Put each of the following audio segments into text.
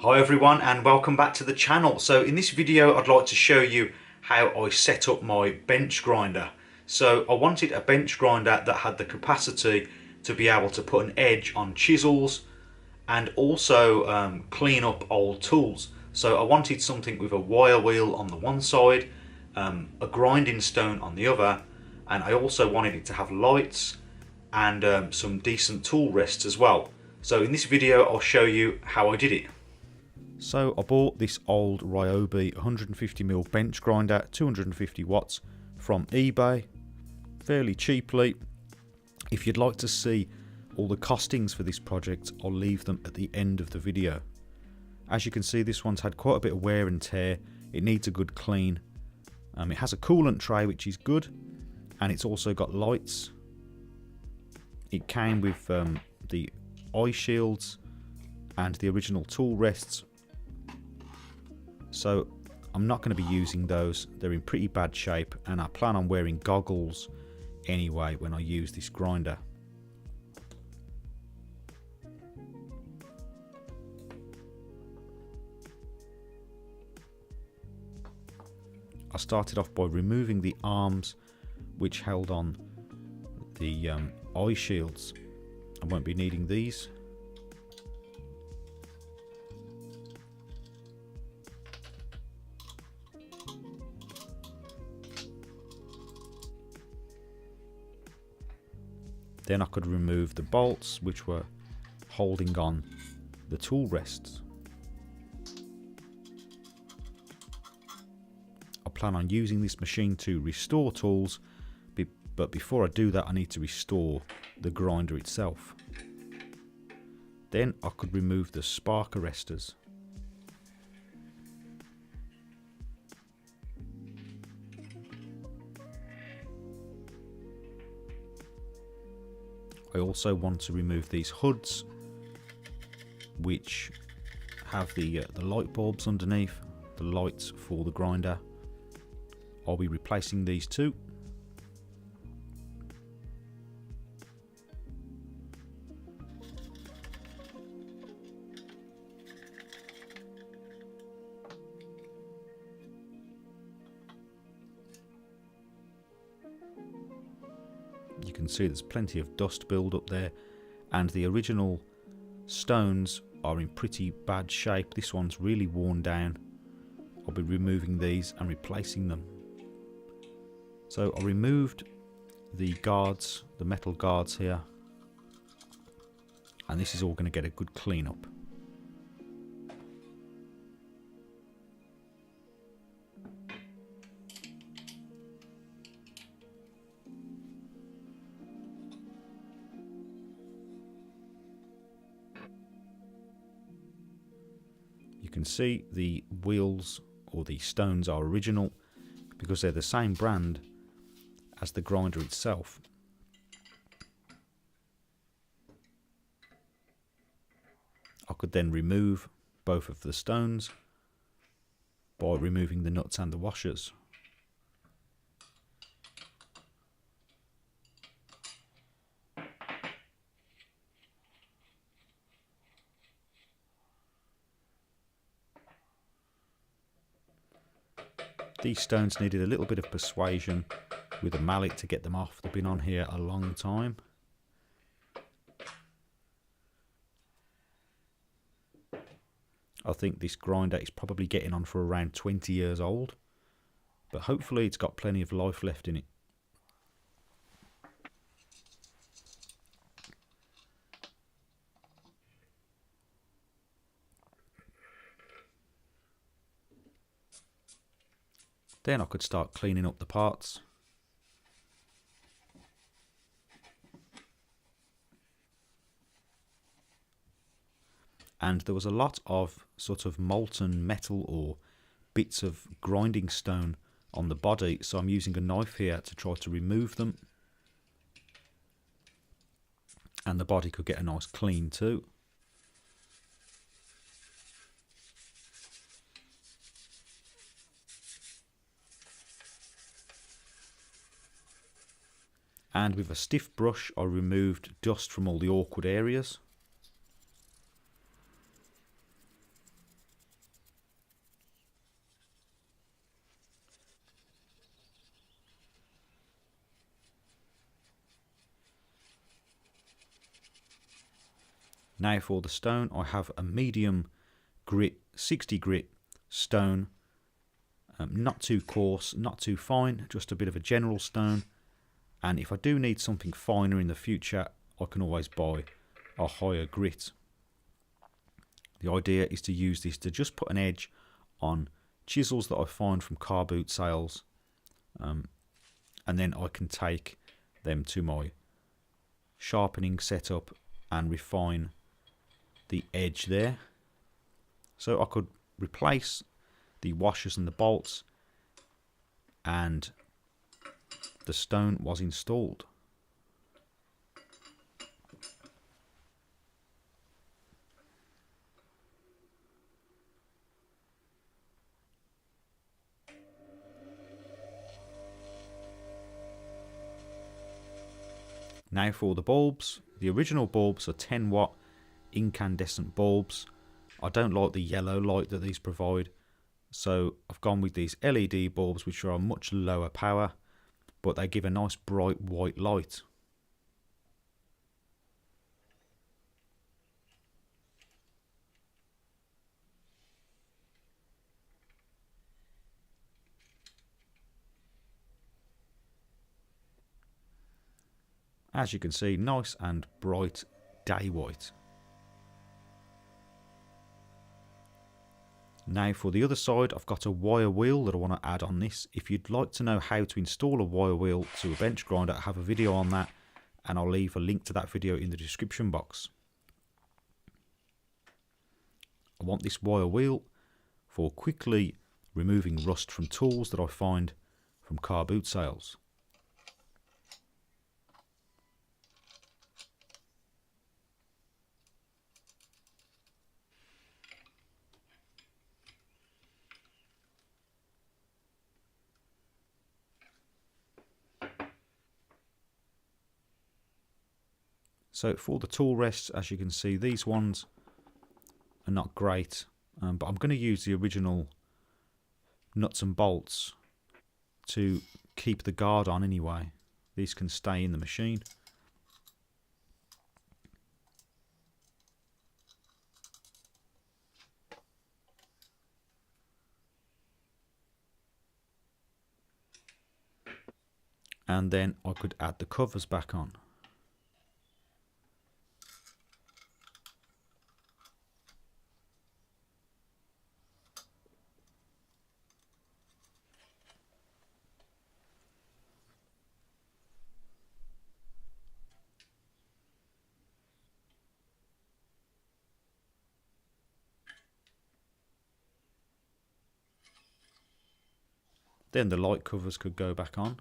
Hi everyone and welcome back to the channel. So in this video I'd like to show you how I set up my bench grinder. So I wanted a bench grinder that had the capacity to be able to put an edge on chisels and also clean up old tools. So I wanted something with a wire wheel on the one side, a grinding stone on the other, and I also wanted it to have lights and some decent tool rests as well. So in this video I'll show you how I did it. So I bought this old Ryobi 150mm bench grinder, 250 watts from eBay, fairly cheaply. If you'd like to see all the costings for this project, I'll leave them at the end of the video. As you can see, this one's had quite a bit of wear and tear. It needs a good clean. It has a coolant tray, which is good, and it's also got lights. It came with the eye shields and the original tool rests. So I'm not going to be using those. They're in pretty bad shape, and I plan on wearing goggles anyway when I use this grinder. I started off by removing the arms which held on the eye shields. I won't be needing these. Then I could remove the bolts which were holding on the tool rests. I plan on using this machine to restore tools, but before I do that I need to restore the grinder itself. Then I could remove the spark arresters. I also want to remove these hoods which have the light bulbs underneath, the lights for the grinder. I'll be replacing these too. You can see there's plenty of dust build up there, and the original stones are in pretty bad shape. This one's really worn down. I'll be removing these and replacing them. So I removed the guards, the metal guards here, and this is all going to get a good clean up. You can see the wheels or the stones are original because they're the same brand as the grinder itself. I could then remove both of the stones by removing the nuts and the washers. These stones needed a little bit of persuasion with a mallet to get them off. They've been on here a long time. I think this grinder is probably getting on for around 20 years old, but hopefully it's got plenty of life left in it. Then I could start cleaning up the parts. And there was a lot of sort of molten metal or bits of grinding stone on the body, so I'm using a knife here to try to remove them. And the body could get a nice clean too. And with a stiff brush I removed dust from all the awkward areas. Now for the stone, I have a medium grit, 60 grit stone, not too coarse, not too fine, just a bit of a general stone. And if I do need something finer in the future, I can always buy a higher grit. The idea is to use this to just put an edge on chisels that I find from car boot sales, and then I can take them to my sharpening setup and refine the edge there. So I could replace the washers and the bolts, and the stone was installed. Now for the bulbs. The original bulbs are 10 watt incandescent bulbs. I don't like the yellow light that these provide, so I've gone with these LED bulbs, which are a much lower power, but they give a nice bright white light. As you can see, nice and bright day white. Now for the other side, I've got a wire wheel that I want to add on this. If you'd like to know how to install a wire wheel to a bench grinder, I have a video on that, and I'll leave a link to that video in the description box. I want this wire wheel for quickly removing rust from tools that I find from car boot sales. So for the tool rests, as you can see, these ones are not great, but I'm going to use the original nuts and bolts to keep the guard on anyway. These can stay in the machine. And then I could add the covers back on. Then the light covers could go back on.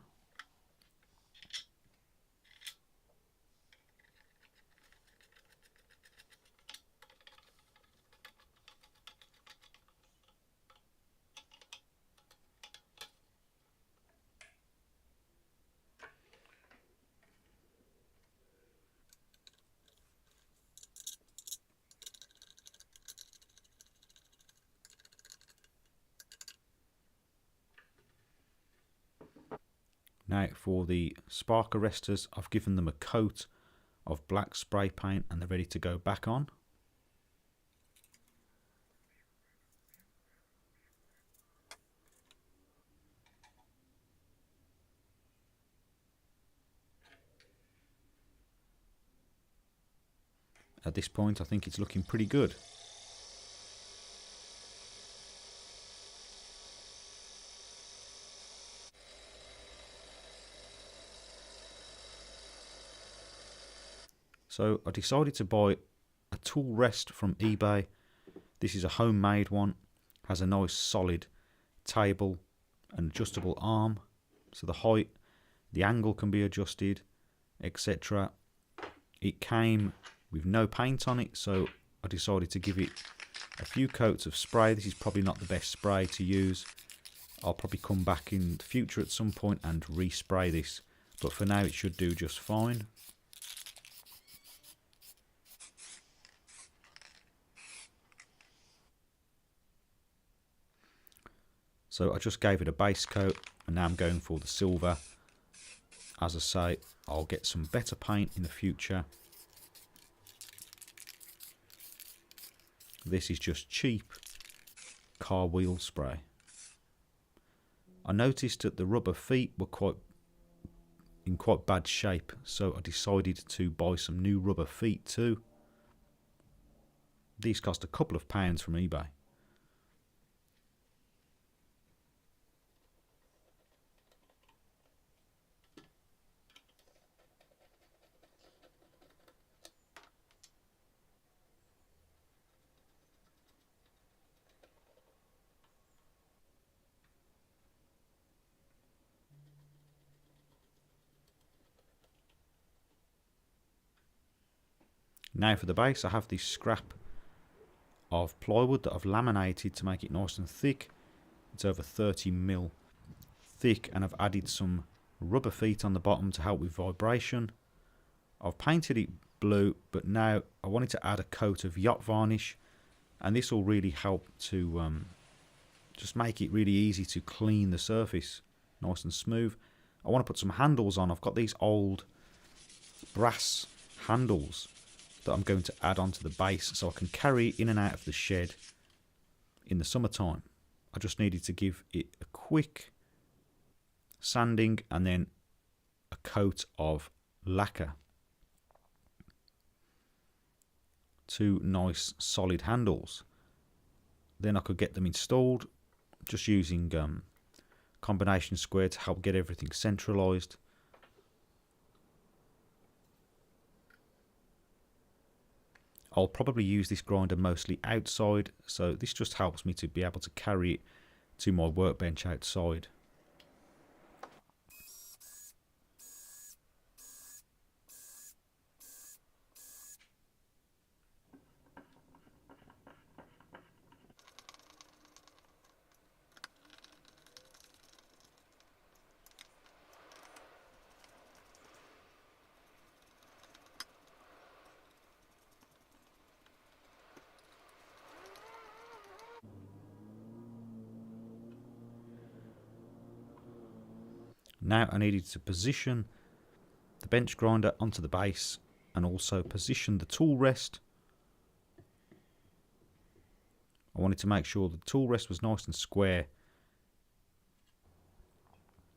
Now for the spark arresters, I've given them a coat of black spray paint and they're ready to go back on. At this point, I think it's looking pretty good. So I decided to buy a tool rest from eBay. This is a homemade one, has a nice solid table, an adjustable arm, so the height, the angle can be adjusted, etc. It came with no paint on it, so I decided to give it a few coats of spray. This is probably not the best spray to use. I'll probably come back in the future at some point and respray this, but for now it should do just fine. So I just gave it a base coat and now I'm going for the silver. As I say, I'll get some better paint in the future. This is just cheap car wheel spray. I noticed that the rubber feet were in quite bad shape, so I decided to buy some new rubber feet too. These cost a couple of pounds from eBay. Now for the base, I have this scrap of plywood that I've laminated to make it nice and thick. It's over 30mm thick, and I've added some rubber feet on the bottom to help with vibration. I've painted it blue, but now I wanted to add a coat of yacht varnish, and this will really help to just make it really easy to clean the surface nice and smooth. I want to put some handles on. I've got these old brass handles that I'm going to add onto the base so I can carry in and out of the shed in the summertime. I just needed to give it a quick sanding and then a coat of lacquer. Two nice solid handles. Then I could get them installed just using combination square to help get everything centralized. I'll probably use this grinder mostly outside, so this just helps me to be able to carry it to my workbench outside. Now I needed to position the bench grinder onto the base and also position the tool rest. I wanted to make sure the tool rest was nice and square.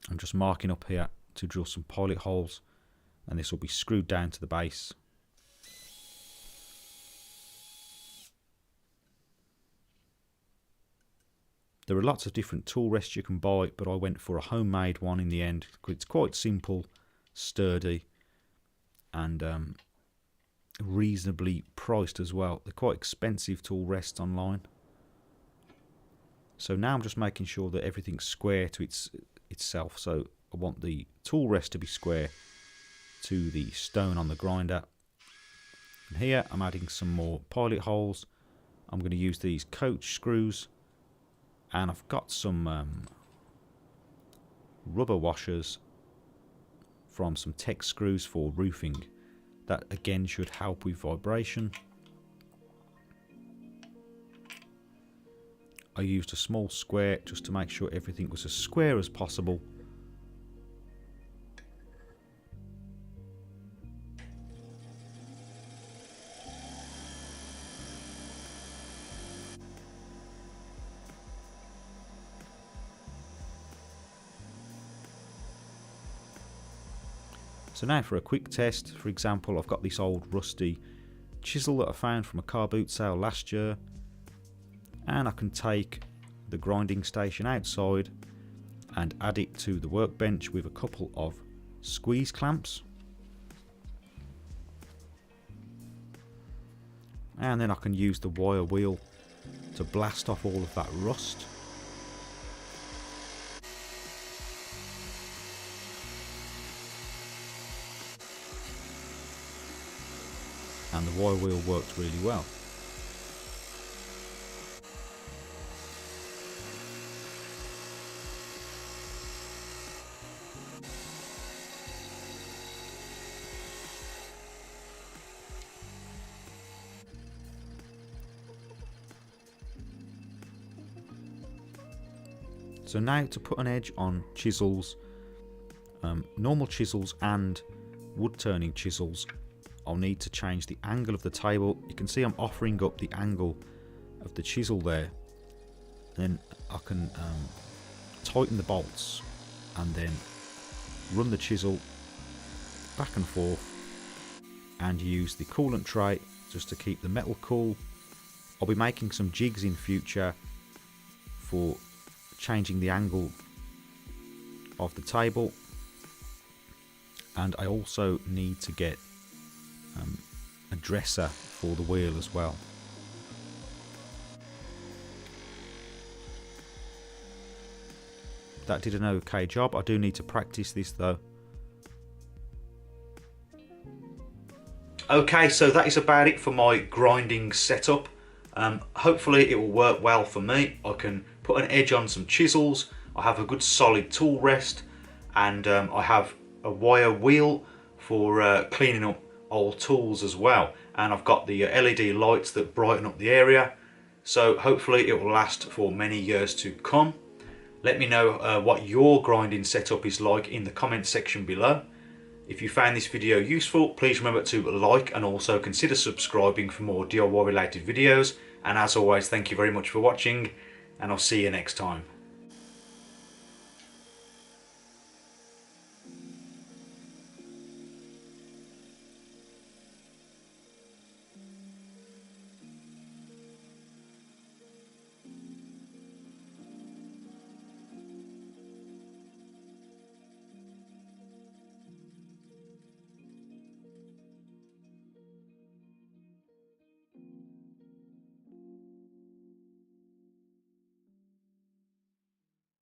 I'm just marking up here to drill some pilot holes, and this will be screwed down to the base. There are lots of different tool rests you can buy, but I went for a homemade one in the end. It's quite simple, sturdy, and reasonably priced as well. They're quite expensive tool rests online. So now I'm just making sure that everything's square to itself. So I want the tool rest to be square to the stone on the grinder. And here I'm adding some more pilot holes. I'm going to use these coach screws. And I've got some rubber washers from some tech screws for roofing. That again should help with vibration. I used a small square just to make sure everything was as square as possible. So now for a quick test, for example, I've got this old rusty chisel that I found from a car boot sale last year, and I can take the grinding station outside and add it to the workbench with a couple of squeeze clamps, and then I can use the wire wheel to blast off all of that rust. And the wire wheel worked really well. So now to put an edge on chisels, normal chisels and wood turning chisels, I'll need to change the angle of the table. You can see I'm offering up the angle of the chisel there, then I can tighten the bolts and then run the chisel back and forth and use the coolant tray just to keep the metal cool. I'll be making some jigs in future for changing the angle of the table, and I also need to get a dresser for the wheel as well. That did an okay job. I do need to practice this though. Okay, so that is about it for my grinding setup. Hopefully it will work well for me. I can put an edge on some chisels, I have a good solid tool rest, and I have a wire wheel for cleaning up old tools as well, and I've got the LED lights that brighten up the area, so hopefully it will last for many years to come. Let me know what your grinding setup is like in the comment section below. If you found this video useful, please remember to like and also consider subscribing for more DIY related videos, and as always, thank you very much for watching, and I'll see you next time.